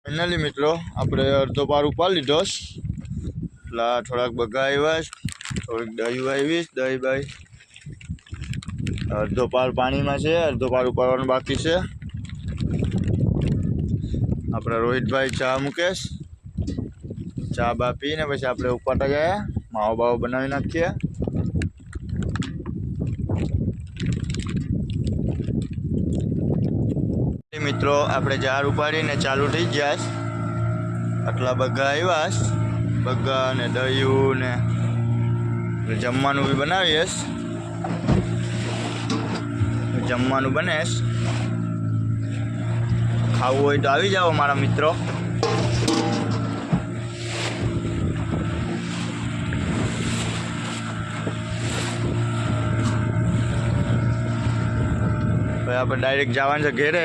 finally મિત્રો આપણે અડધો પાર ઉપાડી લીધો એટલે થોડાક બગા આવ્યા થોડીક દહીં આવી દહીં બાઈ અડધો પાર પાણીમાં છે અડધો પાર ઉપાડવાનું બાકી છે આપણા રોહિતભાઈ ચા મૂકેશ ચા બા પીને પછી આપણે ઉપાડતા ગયા માવો બાવો બનાવી નાખીએ મિત્રો આપણે જાર ઉપાડીને ચાલુ થઈ ગયા આટલા બગા આવ્યા બગા ને દહીં ને જમવાનું બી બનાવીએ જમવાનું બને ખાવું હોય તો આવી જાઓ મારા મિત્રો આપણે ડાયરેક્ટ જવાનું છે ઘેરે